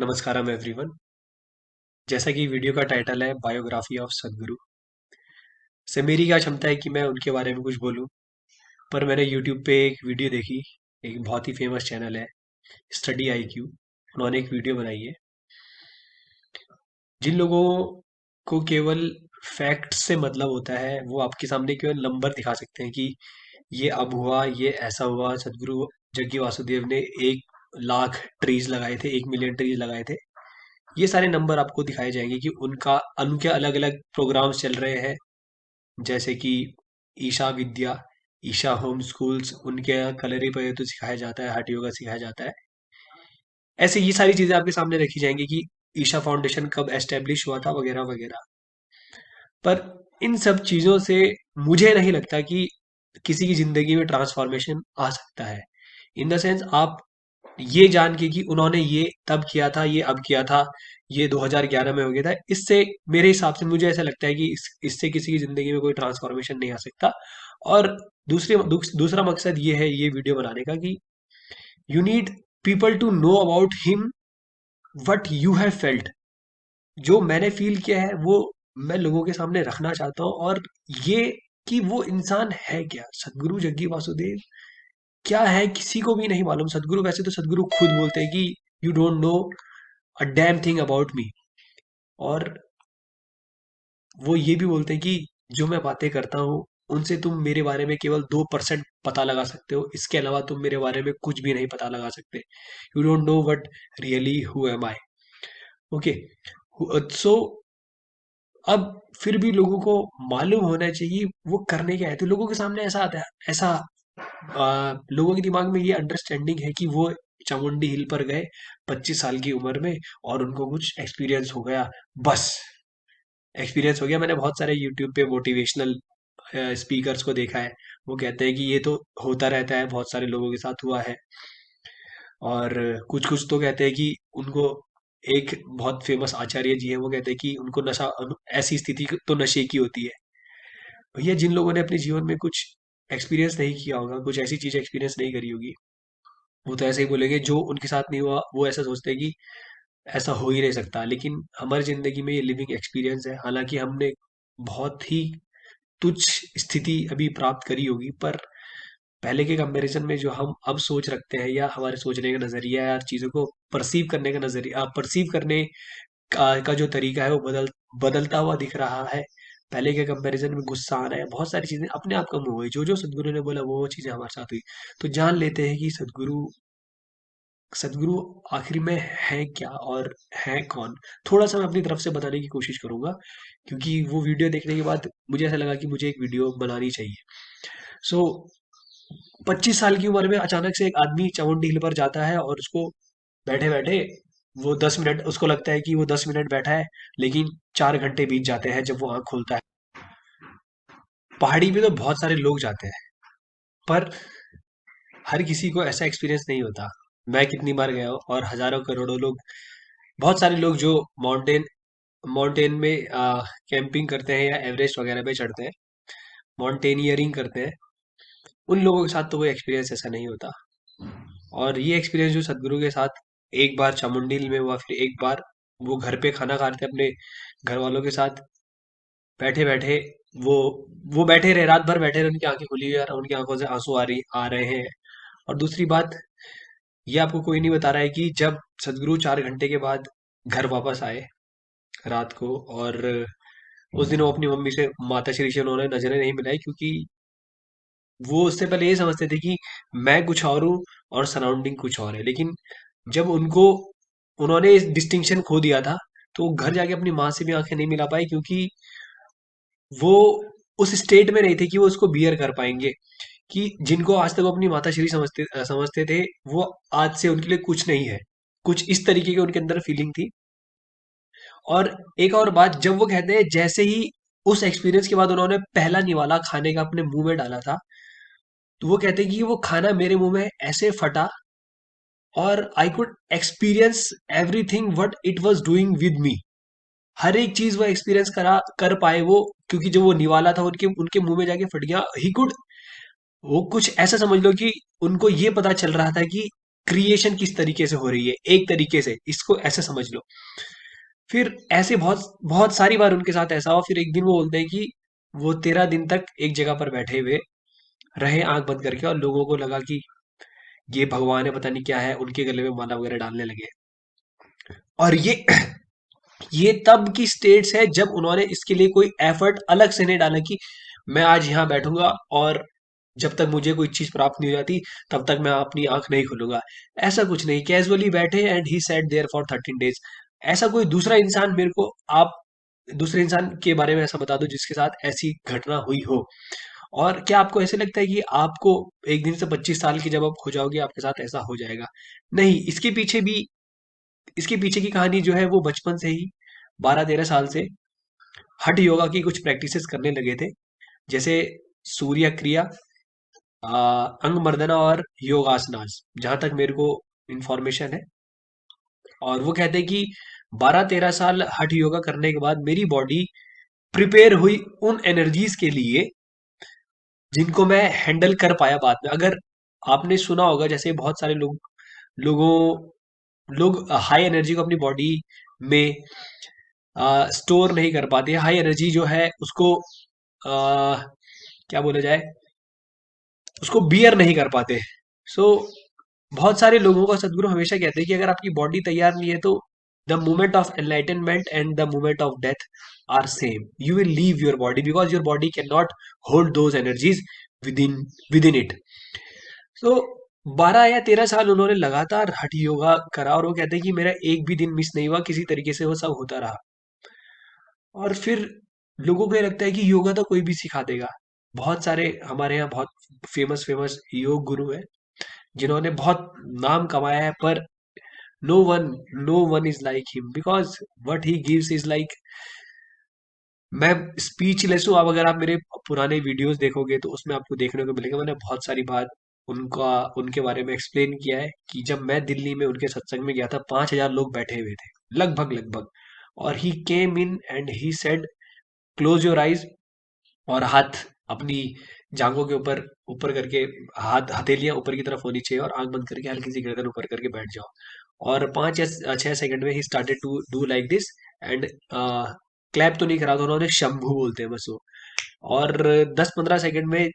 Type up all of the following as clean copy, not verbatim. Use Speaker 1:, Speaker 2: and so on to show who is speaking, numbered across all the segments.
Speaker 1: नमस्कारम everyone. जैसा कि video का टाइटल है बायोग्राफी ऑफ सदगुरु, से मेरी क्या क्षमता है कि मैं उनके बारे में कुछ बोलूं। पर मैंने यूट्यूब पे एक वीडियो देखी। एक बहुत ही फेमस चैनल है स्टडी आईक्यू। उन्होंने एक वीडियो बनाई है। जिन लोगों को केवल फैक्ट से मतलब होता है वो आपके सामने केवल नंबर दिखा सकते हैं कि ये अब हुआ, ये ऐसा हुआ। सदगुरु जग्गी वासुदेव ने 1 लाख ट्रीज लगाए थे, 1 मिलियन ट्रीज लगाए थे। ये सारे नंबर आपको दिखाए जाएंगे कि उनके अलग अलग प्रोग्राम्स चल रहे हैं। जैसे कि ईशा विद्या, ईशा होम स्कूल्स, उनके यहाँ कलरी पयतु सिखाया जाता है, हठ योगा सिखाया जाता है। ऐसे ये सारी चीजें आपके सामने रखी जाएंगी कि ईशा फाउंडेशन कब एस्टेब्लिश हुआ था, वगैरह वगैरह। पर इन सब चीजों से मुझे नहीं लगता कि किसी की जिंदगी में ट्रांसफॉर्मेशन आ सकता है। इन द सेंस, आप ये जान के कि उन्होंने ये तब किया था, ये अब किया था, ये 2011 में हो गया था, इससे मेरे हिसाब से मुझे ऐसा लगता है कि इससे किसी की जिंदगी में कोई ट्रांसफॉर्मेशन नहीं आ सकता। और दूसरा मकसद ये है ये वीडियो बनाने का कि you need people to know about him what you have felt. जो मैंने फील किया है वो मैं लोगों के सामने रखना चाहता हूँ। और ये कि वो इंसान है क्या, सदगुरु जग्गी वासुदेव क्या है, किसी को भी नहीं मालूम। सदगुरु, वैसे तो सदगुरु खुद बोलते हैं कि you don't no a damn thing about me. और वो ये भी बोलते हैं कि जो मैं बातें करता हूँ उनसे तुम मेरे बारे में केवल 2% पता लगा सकते हो, इसके अलावा तुम मेरे बारे में कुछ भी नहीं पता लगा सकते। You don't know what really who am I. Okay. So अब फिर भी लोगों को मालूम होना चाहिए वो करने क्या है। तो लोगों के सामने ऐसा आता है, ऐसा लोगों के दिमाग में ये अंडरस्टैंडिंग है कि वो चामुंडी हिल पर गए 25 साल की उम्र में और उनको कुछ एक्सपीरियंस हो गया। बस एक्सपीरियंस हो गया। मैंने बहुत सारे यूट्यूब पे मोटिवेशनल स्पीकर्स को देखा है। वो कहते हैं कि ये तो होता रहता है, बहुत सारे लोगों के साथ हुआ है। और कुछ कुछ तो कहते हैं कि उनको, एक बहुत फेमस आचार्य जी है, वो कहते हैं कि उनको ऐसी स्थिति तो नशे की होती है। भैया, जिन लोगों ने अपने जीवन में कुछ एक्सपीरियंस नहीं किया होगा, कुछ ऐसी चीज एक्सपीरियंस नहीं करी होगी, वो तो ऐसे ही बोलेंगे। जो उनके साथ नहीं हुआ वो ऐसा सोचते हैं कि ऐसा हो ही नहीं सकता। लेकिन हमारी जिंदगी में ये लिविंग एक्सपीरियंस है। हालांकि हमने बहुत ही तुच्छ स्थिति अभी प्राप्त करी होगी, पर पहले के कंपैरिजन में जो हम अब सोच रखते हैं, या हमारे सोचने का नजरिया, या चीजों को परसीव करने का नजरिया, परसीव करने का जो तरीका है वो बदलता हुआ दिख रहा है। पहले के कंपैरिजन में गुस्सा आ रहा है, बहुत सारी चीजें अपने आप कम हो गई। जो जो सदगुरु ने बोला वो चीजें हमारे साथ हुई। तो जान लेते हैं कि सदगुरु सदगुरु आखिर में है क्या और है कौन। थोड़ा सा मैं अपनी तरफ से बताने की कोशिश करूंगा, क्योंकि वो वीडियो देखने के बाद मुझे ऐसा लगा कि मुझे एक वीडियो बनानी चाहिए। सो 25 साल की उम्र में अचानक से एक आदमी चामुंडी हिल पर जाता है, और उसको बैठे बैठे वो 10 मिनट, उसको लगता है कि वो 10 मिनट बैठा है, लेकिन 4 घंटे बीत जाते हैं जब वो आंख खोलता है। पहाड़ी पे तो बहुत सारे लोग जाते हैं, पर हर किसी को ऐसा एक्सपीरियंस नहीं होता। मैं कितनी बार गया हूँ, और हजारों करोड़ों लोग, बहुत सारे लोग जो माउंटेन माउंटेन में कैंपिंग करते हैं या एवरेस्ट वगैरह पे चढ़ते हैं, माउंटेनियरिंग करते हैं, उन लोगों के साथ तो कोई एक्सपीरियंस ऐसा नहीं होता। और ये एक्सपीरियंस जो सदगुरु के साथ एक बार चामुंडी में हुआ, फिर एक बार वो घर पे खाना खा रहे थे अपने घर वालों के साथ, बैठे बैठे वो वो बैठे रहे, रात भर बैठे रहे, उनकी आंखें खुली हुई, और उनकी आंखों से आंसू आ रहे हैं। और दूसरी बात, ये आपको कोई नहीं बता रहा है कि जब सदगुरु 4 घंटे के बाद घर वापस आए रात को, और उस दिन वो अपनी मम्मी से, माता श्री से उन्होंने नजरें नहीं मिलाई, क्योंकि वो उससे पहले ये समझते थे कि मैं कुछ और हूँ और सराउंडिंग कुछ और है। लेकिन जब उन्होंने इस डिस्टिंक्शन खो दिया था, तो वो घर जाके अपनी माँ से भी आंखें नहीं मिला पाए, क्योंकि वो उस स्टेट में नहीं थे कि वो उसको बियर कर पाएंगे। कि जिनको आज तक वो अपनी माताश्री समझते थे, वो आज से उनके लिए कुछ नहीं है। कुछ इस तरीके की उनके अंदर फीलिंग थी। और एक और बात, जब वो कहते हैं जैसे ही उस एक्सपीरियंस के बाद उन्होंने पहला निवाला खाने का अपने मुंह में डाला था, तो वो कहते हैं कि वो खाना मेरे मुंह में ऐसे फटा, और I could experience everything what it was doing with me. हर एक चीज वो एक्सपीरियंस करा कर पाए वो, क्योंकि जो वो निवाला था उनके उनके मुंह में जाके फट गया। ही कुड, वो कुछ ऐसा समझ लो कि उनको ये पता चल रहा था कि क्रिएशन किस तरीके से हो रही है, एक तरीके से इसको ऐसे समझ लो। फिर ऐसे बहुत बहुत सारी बार उनके साथ ऐसा हुआ, फिर एक दिन वो बोलते हैं कि वो 13 दिन तक एक जगह पर बैठे हुए रहे आंख बंद करके, और लोगों को लगा कि ये भगवान है, पता नहीं क्या है, उनके गले में माला वगैरह डालने लगे। और ये तब की स्टेट्स है जब उन्होंने इसके लिए कोई एफर्ट अलग से नहीं डाला कि मैं आज यहाँ बैठूंगा और जब तक मुझे कोई चीज प्राप्त नहीं हो जाती तब तक मैं अपनी आंख नहीं खोलूंगा। ऐसा कुछ नहीं, कैजुअली बैठे and he sat there for 13 days. ऐसा कोई दूसरा इंसान मेरे को आप दूसरे इंसान के बारे में ऐसा बता दो जिसके साथ ऐसी घटना हुई हो। और क्या आपको ऐसे लगता है कि आपको एक दिन से 25 साल की जब आप हो जाओगे आपके साथ ऐसा हो जाएगा? नहीं, इसके पीछे की कहानी जो है वो बचपन से ही 12-13 साल से हठ योगा की कुछ प्रैक्टिसेस करने लगे थे, जैसे सूर्य क्रिया, अंग मर्दना और योगासनास, जहां तक मेरे को इंफॉर्मेशन है। और वो कहते हैं कि 12-13 साल हठ योगा करने के बाद मेरी बॉडी प्रिपेयर हुई उन एनर्जीज के लिए जिनको मैं हैंडल कर पाया बाद में। अगर आपने सुना होगा, जैसे बहुत सारे लोगों लोग हाई एनर्जी को अपनी बॉडी में स्टोर नहीं कर पाते, हाई एनर्जी जो है उसको क्या बोला जाए, उसको बियर नहीं कर पाते। सो बहुत सारे लोगों का सदगुरु हमेशा कहते हैं कि अगर आपकी बॉडी तैयार नहीं है तो the moment of enlightenment and the moment of death are same, you will leave your body because your body can not hold those energies within इट। सो 12 या 13 साल उन्होंने लगातार हठ योगा करा, और वो कहते हैं कि मेरा एक भी दिन मिस नहीं हुआ, किसी तरीके से वो सब होता रहा। और फिर लोगों को ये लगता है कि योगा तो कोई भी सिखा देगा। बहुत सारे हमारे यहाँ बहुत फेमस फेमस योग गुरु हैं जिन्होंने बहुत नाम कमाया है, पर no one no one is like him because what he gives is like, मैं स्पीचलेस हूँ। अब अगर आप मेरे पुराने वीडियोस देखोगे तो उसमें आपको देखने को मिलेगा, मैंने बहुत सारी बात उनके बारे में एक्सप्लेन किया है कि जब मैं दिल्ली में उनके सत्संग में गया था 5,000 लोग बैठे हुए थे, लगभग। और he came in and he said close your eyes, और हाथ अपनी जांघों के ऊपर ऊपर करके, हाथ हथेलियां ऊपर की तरफ होनी चाहिए, और आंख बंद करके हल्की सी गर्दन ऊपर करके बैठ जाओ। और 5 या 6 सेकंड में ही started to do like this and clap तो नहीं करा था उन्होंने, शंभू बोलते हैं बस वो। और 10-15 सेकंड में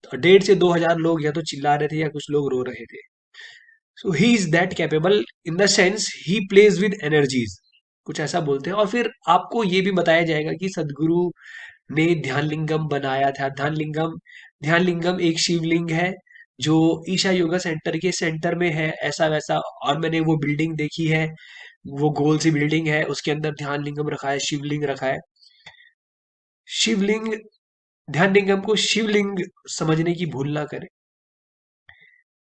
Speaker 1: 1,500 से 2,000 लोग या तो चिल्ला रहे थे या कुछ लोग रो रहे थे। So he is that capable in the sense he plays with energies, कुछ ऐसा बोलते हैं। और फिर आपको ये भी बताया जाएगा कि सदगुरु ने ध्यान लिंगम बनाया था। ध्यान लिंगम एक शिवलिंग है जो ईशा योगा सेंटर के सेंटर में है, ऐसा वैसा। और मैंने वो बिल्डिंग देखी है, वो गोल सी बिल्डिंग है, उसके अंदर ध्यान लिंगम रखा है, शिवलिंग रखा है। शिवलिंग ध्यान लिंगम को शिवलिंग समझने की भूल ना करें,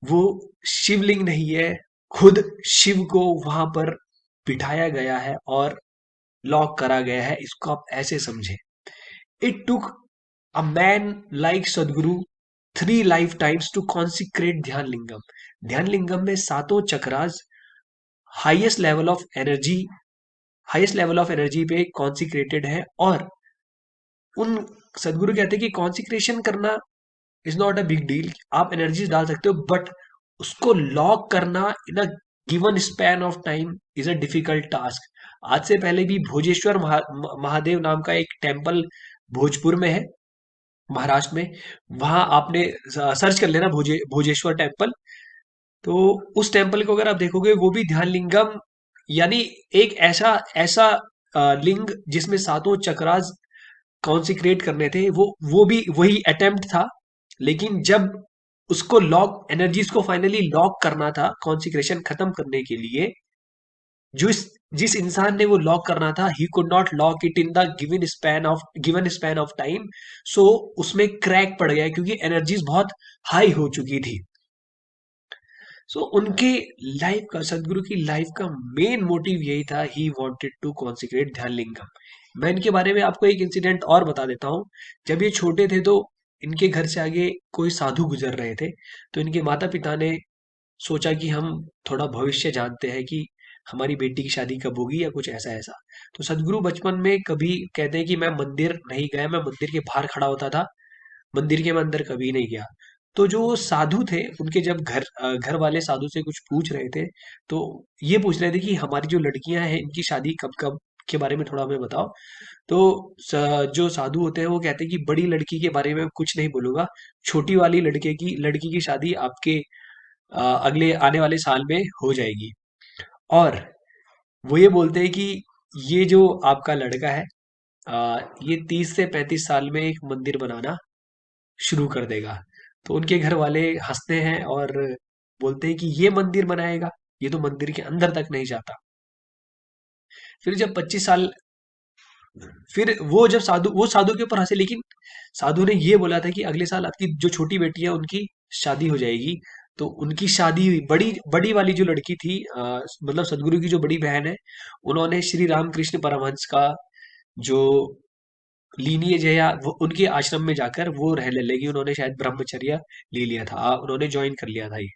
Speaker 1: वो शिवलिंग नहीं है, खुद शिव को वहां पर बिठाया गया है और लॉक करा गया है, इसको आप ऐसे समझें। It took a man like सदगुरु 3 लाइफ टाइम्स टू कॉन्सिक्रेट ध्यान लिंगम। ध्यान लिंगम में सातों chakras highest level of energy highest level of energy पे कॉन्सिक्रेटेड है। और उन सदगुरु कहते हैं कि कॉन्सिक्रेशन करना is not a big deal, आप एनर्जीज डाल सकते हो, बट उसको लॉक करना in a given span of time is a difficult task. आज से पहले भी भोजेश्वर महादेव नाम का एक टेम्पल भोजपुर में है, महाराष्ट्र में। वहां आपने सर्च कर लेना भोजेश्वर टेम्पल, तो उस टेम्पल को अगर आप देखोगे वो भी ध्यान लिंगम, यानी एक ऐसा ऐसा लिंग जिसमें सातों चक्रास कॉन्सिक्रेट करने थे, वो भी वही अटेम्प्ट था। लेकिन जब उसको लॉक एनर्जीज को फाइनली लॉक करना था कॉन्सिक्रेशन खत्म करने के लिए, जिस इंसान ने वो लॉक करना था he could not lock it in the given span of time. So उसमें क्रैक पड़ गया क्योंकि एनर्जीज बहुत हाई हो चुकी थी। सो उनके लाइफ का, सदगुरु की लाइफ का मेन मोटिव यही था, ही वांटेड टू कॉन्सिक्रेट ध्यान लिंगम। मैं इनके बारे में आपको एक इंसिडेंट और बता देता हूँ। जब ये छोटे थे तो इनके घर से आगे कोई साधु गुजर रहे थे, तो इनके माता पिता ने सोचा कि हम थोड़ा भविष्य जानते हैं कि हमारी बेटी की शादी कब होगी या कुछ ऐसा ऐसा। तो सदगुरु बचपन में कभी कहते हैं कि मैं मंदिर नहीं गया, मैं मंदिर के बाहर खड़ा होता था, मंदिर के मैं अंदर कभी नहीं गया। तो जो साधु थे उनके जब घर वाले साधु से कुछ पूछ रहे थे, तो ये पूछ रहे थे कि हमारी जो लड़कियां हैं इनकी शादी कब कब के बारे में थोड़ा हमें बताओ। तो जो साधु होते हैं वो कहते हैं कि बड़ी लड़की के बारे में कुछ नहीं बोलूंगा, छोटी वाली लड़की की शादी आपके अगले आने वाले साल में हो जाएगी। और वो ये बोलते हैं कि ये जो आपका लड़का है, ये 30 से 35 साल में एक मंदिर बनाना शुरू कर देगा। तो उनके घर वाले हंसते हैं और बोलते हैं कि ये मंदिर बनाएगा, ये तो मंदिर के अंदर तक नहीं जाता। फिर जब 25 साल, फिर वो साधु के ऊपर हंसे, लेकिन साधु ने ये बोला था कि अगले साल आपकी जो छोटी बेटी है उनकी शादी हो जाएगी। तो उनकी शादी हुई। बड़ी बड़ी वाली जो लड़की थी, मतलब सदगुरु की जो बड़ी बहन है, उन्होंने श्री रामकृष्ण परमहंस का जो लीनिएज है, या वो उनके आश्रम में जाकर वो रहने लगी। उन्होंने शायद ब्रह्मचर्य ले लिया था, उन्होंने ज्वाइन कर लिया था ये।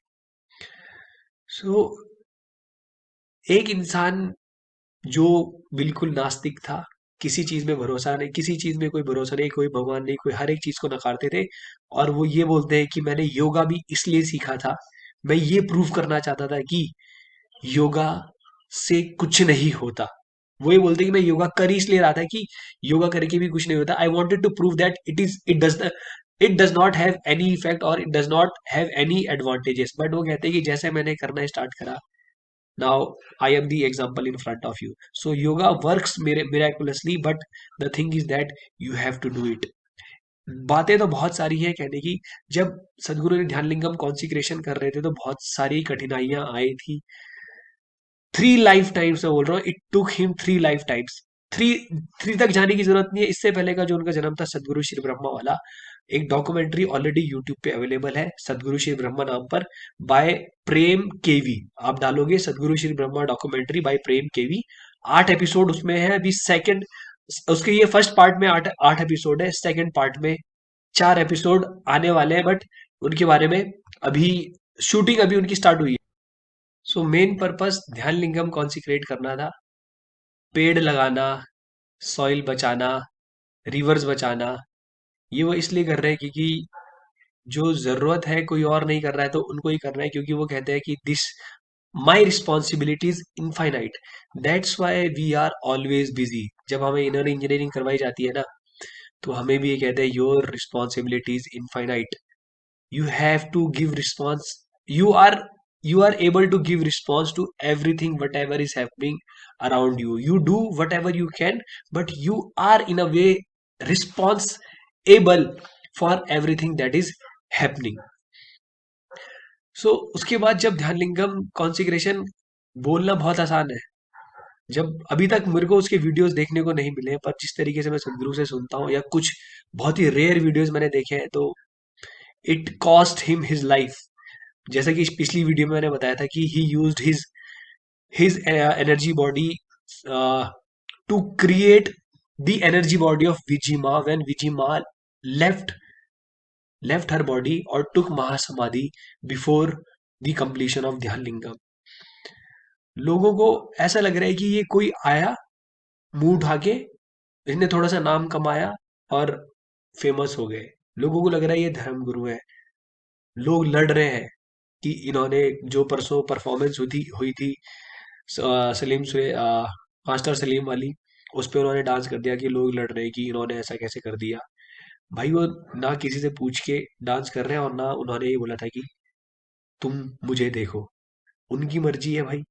Speaker 1: सो एक इंसान जो बिल्कुल नास्तिक था, किसी चीज में भरोसा नहीं, किसी चीज में कोई भरोसा नहीं, कोई भगवान नहीं, कोई, हर एक चीज को नकारते थे। और वो ये बोलते हैं कि मैंने योगा भी इसलिए सीखा था, मैं ये प्रूव करना चाहता था कि योगा से कुछ नहीं होता। वो ये बोलते हैं कि मैं योगा कर ही इसलिए रहा था कि योगा करके भी कुछ नहीं होता। I wanted to prove that it does not have any effect और it does not have any advantages. But वो कहते हैं कि जैसे मैंने करना स्टार्ट करा, now I am the example in front of you. So yoga works miraculously, but the thing is that you have to do it. बातें तो बहुत सारी हैं कहने की। जब सदगुरु ने ध्यान लिंगम कॉन्सिक्रेशन कर रहे थे तो बहुत सारी कठिनाइयां आई थी। 3 लाइफ टाइम्स मैं बोल रहा हूँ, it took him 3 life times. Three three तक जाने की जरूरत नहीं है। इससे पहले का जो उनका जन्म था सदगुरु श्री ब्रह्मा वाला, एक डॉक्यूमेंट्री ऑलरेडी यूट्यूब पे अवेलेबल है सदगुरु श्री ब्रह्मा नाम पर, बाय प्रेम केवी। आप डालोगे सदगुरु श्री ब्रह्मा डॉक्यूमेंट्री बाय प्रेम केवी, 8 एपिसोड उसमें है। अभी सेकंड, उसके ये फर्स्ट पार्ट में 8 8 एपिसोड है, सेकंड पार्ट में 4 एपिसोड आने वाले हैं। बट उनके बारे में अभी शूटिंग अभी उनकी स्टार्ट हुई है। सो मेन पर्पस ध्यान लिंगम कॉन्सिक्रेट करना था, पेड़ लगाना, सॉइल बचाना, रिवर्स बचाना। ये वो इसलिए कर रहे हैं क्योंकि जो जरूरत है कोई और नहीं कर रहा है, तो उनको ही कर रहे हैं, क्योंकि वो कहते हैं कि this my responsibility is infinite, that's why we are always busy. जब हमें इनर इंजीनियरिंग करवाई जाती है ना, तो हमें भी ये कहते हैं your responsibility is infinite, you have to give response, you are you are able to give response to everything whatever is happening around you. You do whatever you can, but you are in a way responsible for everything that is happening. उसके बाद जब ध्यान लिंगम कॉन्सिग्रेशन, बोलना बहुत आसान है। जब अभी तक मेरे को उसके वीडियोस देखने को नहीं मिले हैं, पर जिस तरीके से मैं सदगुरु से सुनता हूँ या कुछ बहुत ही रेयर वीडियोस मैंने देखे हैं, तो it cost him his life. जैसा कि पिछली वीडियो में मैंने बताया था कि he used his energy body to create the energy body of Vijjima when Vijjima left left her body और took mahasamadhi before the completion of Dhyana Lingam. लोगों को ऐसा लग रहा है कि ये कोई आया मुंह उठा के, इसने थोड़ा सा नाम कमाया और फेमस हो गए। लोगों को लग रहा है ये धर्म गुरु है। लोग लड़ रहे हैं कि इन्होंने जो परसों परफॉर्मेंस हुई थी सलीम से, मास्टर सलीम वाली, उस पे उन्होंने डांस कर दिया कि लोग लड़ रहे हैं कि इन्होंने ऐसा कैसे कर दिया। भाई वो ना किसी से पूछ के डांस कर रहे हैं और ना उन्होंने ये बोला था कि तुम मुझे देखो। उनकी मर्जी है भाई।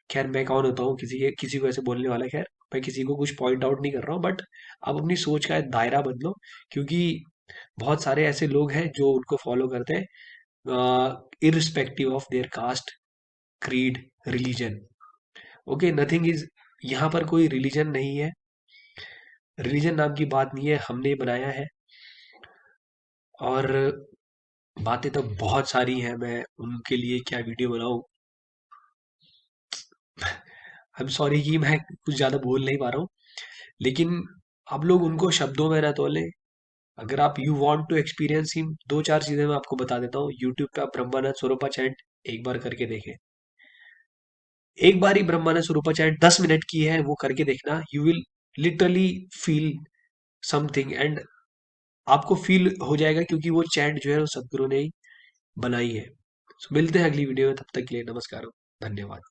Speaker 1: खैर मैं कौन होता हूँ किसी को ऐसे बोलने वाला। खैर मैं किसी को कुछ पॉइंट आउट नहीं कर रहा हूँ, बट आप अपनी सोच का दायरा बदलो, क्योंकि बहुत सारे ऐसे लोग हैं जो उनको फॉलो करते हैं irrespective of their caste, creed, religion. Okay, nothing is, यहाँ पर कोई रिलीजन नहीं है, रिलीजन नाम की बात नहीं है, हमने बनाया है। और बातें तो बहुत सारी हैं, मैं उनके लिए क्या वीडियो बनाऊं। आई एम सॉरी कि मैं कुछ ज्यादा बोल नहीं पा रहा हूँ, लेकिन आप लोग उनको शब्दों में ना तोलें। अगर आप you want to experience him, 2 4 चीजें मैं आपको बता देता हूँ। यूट्यूब पे आप ब्रह्मानंद स्वरूपा चैंट एक बार करके देखें। एक बार ही ब्रह्मानंद स्वरूपा चैंट 10 मिनट की है, वो करके देखना। You will literally feel something, and आपको फील हो जाएगा, क्योंकि वो चैंट जो है वो सदगुरु ने ही बनाई है। मिलते हैं अगली वीडियो में, तब तक के लिए नमस्कार, धन्यवाद।